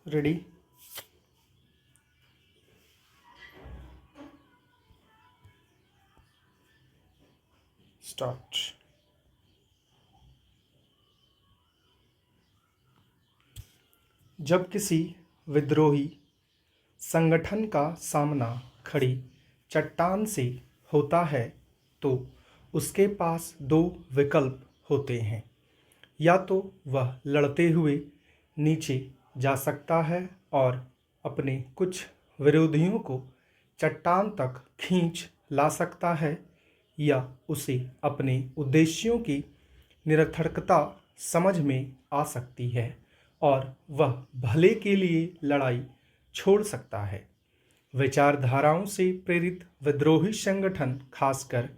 Ready. Start. जब किसी विद्रोही संगठन का सामना खड़ी चट्टान से होता है तो उसके पास दो विकल्प होते हैं। या तो वह लड़ते हुए नीचे जा सकता है और अपने कुछ विरोधियों को चट्टान तक खींच ला सकता है, या उसे अपने उद्देश्यों की निरर्थकता समझ में आ सकती है और वह भले के लिए लड़ाई छोड़ सकता है। विचारधाराओं से प्रेरित विद्रोही संगठन, खासकर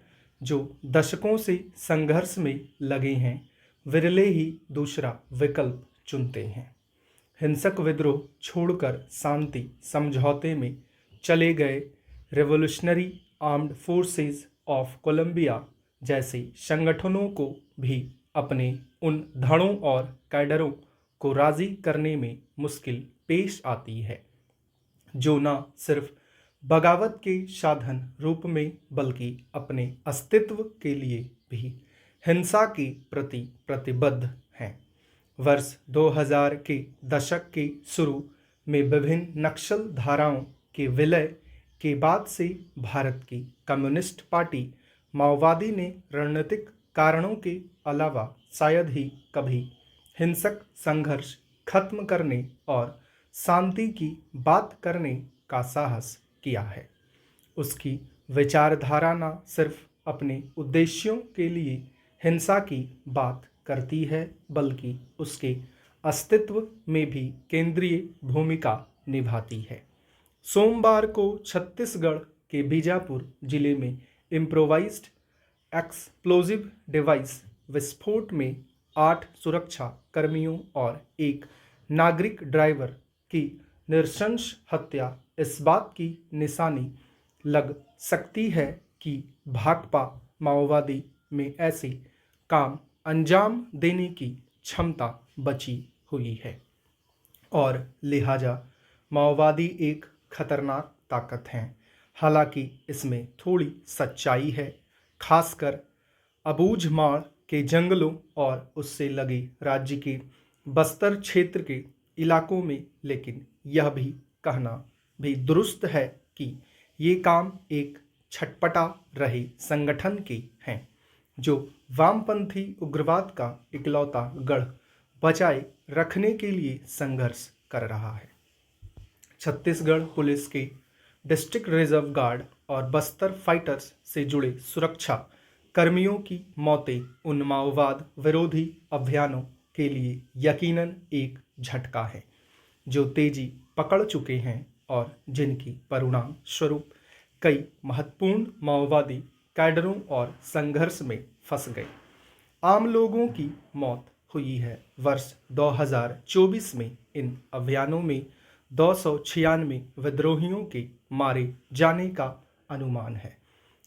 जो दशकों से संघर्ष में लगे हैं, विरले ही दूसरा विकल्प चुनते हैं। हिंसक विद्रोह छोड़कर शांति समझौते में चले गए revolutionary armed forces of Colombia जैसे संगठनों को भी अपने उन धड़ों और कैडरों को राजी करने में मुश्किल पेश आती है, जो न सिर्फ बगावत के साधन रूप में बल्कि अपने अस्तित्व के लिए भी हिंसा के प्रति प्रतिबद्ध हैं। वर्ष 2000 के दशक के शुरू में विभिन्न नक्सल धाराओं के विलय के बाद से भारत की कम्युनिस्ट पार्टी माओवादी ने रणनीतिक कारणों के अलावा शायद ही कभी हिंसक संघर्ष खत्म करने और शांति की बात करने का साहस किया है। उसकी विचारधारा न सिर्फ अपने उद्देश्यों के लिए हिंसा की बात करती है, बल्कि उसके अस्तित्व में भी केंद्रीय भूमिका निभाती है। सोमवार को छत्तीसगढ़ के बीजापुर जिले में इम्प्रोवाइज्ड एक्सप्लोजिव डिवाइस विस्फोट में 8 सुरक्षा कर्मियों और एक नागरिक ड्राइवर की नृशंस हत्या इस बात की निशानी लग सकती है कि भाकपा माओवादी में ऐसे काम अंजाम देने की क्षमता बची हुई है और लिहाजा माओवादी एक खतरनाक ताकत हैं। हालांकि इसमें थोड़ी सच्चाई है, खासकर अबूझमाड़ के जंगलों और उससे लगे राज्य के बस्तर क्षेत्र के इलाकों में। लेकिन यह भी कहना भी दुरुस्त है कि ये काम एक छटपटा रहे संगठन के हैं, जो वामपंथी उग्रवाद का इकलौता गढ़ बचाए रखने के लिए संघर्ष कर रहा है। छत्तीसगढ़ पुलिस के डिस्ट्रिक्ट रिजर्व गार्ड और बस्तर फाइटर्स से जुड़े सुरक्षा कर्मियों की मौतें उन माओवाद विरोधी अभियानों के लिए यकीनन एक झटका है जो तेजी पकड़ चुके हैं और जिनकी परिणाम स्वरूप कई महत्वपूर्ण माओवादी कैडरों और संघर्ष में फंस गए आम लोगों की मौत हुई है। वर्ष 2024 में इन अभियानों में 296 विद्रोहियों के मारे जाने का अनुमान है,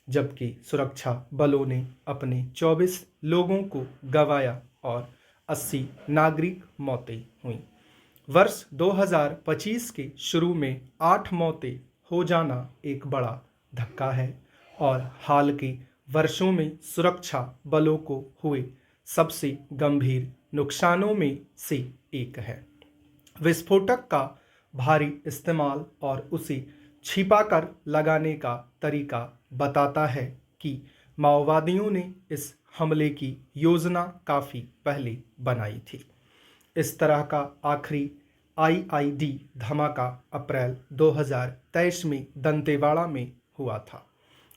जबकि सुरक्षा बलों ने अपने 24 लोगों को गंवाया और 80 नागरिक मौतें हुईं। वर्ष 2025 के शुरू में 8 मौतें हो जाना एक बड़ा धक्का है और हाल के वर्षों में सुरक्षा बलों को हुए सबसे गंभीर नुकसानों में से एक है। विस्फोटक का भारी इस्तेमाल और उसे छिपाकर लगाने का तरीका बताता है कि माओवादियों ने इस हमले की योजना काफ़ी पहले बनाई थी। इस तरह का आखिरी आईईडी धमाका अप्रैल 2023 में दंतेवाड़ा में हुआ था।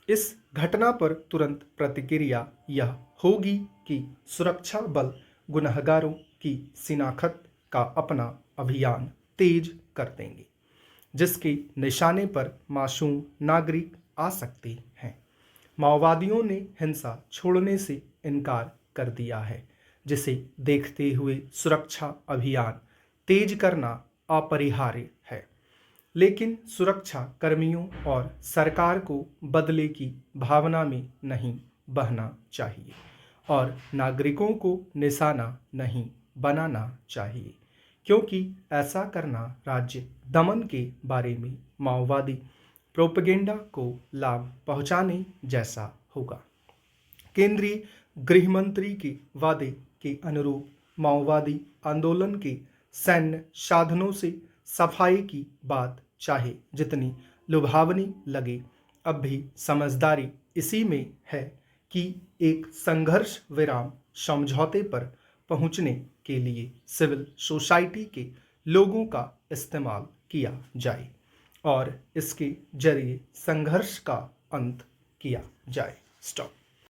इस घटना पर तुरंत प्रतिक्रिया यह होगी कि सुरक्षा बल गुनहगारों की शिनाख्त का अपना अभियान तेज कर देंगे, जिसके निशाने पर मासूम नागरिक आ सकते हैं। माओवादियों ने हिंसा छोड़ने से इनकार कर दिया है, जिसे देखते हुए सुरक्षा अभियान तेज करना अपरिहार्य है। लेकिन सुरक्षा कर्मियों और सरकार को बदले की भावना में नहीं बहना चाहिए और नागरिकों को निशाना नहीं बनाना चाहिए, क्योंकि ऐसा करना राज्य दमन के बारे में माओवादी प्रोपेगेंडा को लाभ पहुंचाने जैसा होगा। केंद्रीय गृह मंत्री के वादे के अनुरूप माओवादी आंदोलन के सैन्य साधनों से सफाई की बात चाहे जितनी लुभावनी लगे, अब भी समझदारी इसी में है कि एक संघर्ष विराम समझौते पर पहुंचने के लिए सिविल सोसाइटी के लोगों का इस्तेमाल किया जाए और इसके जरिए संघर्ष का अंत किया जाए। स्टॉप।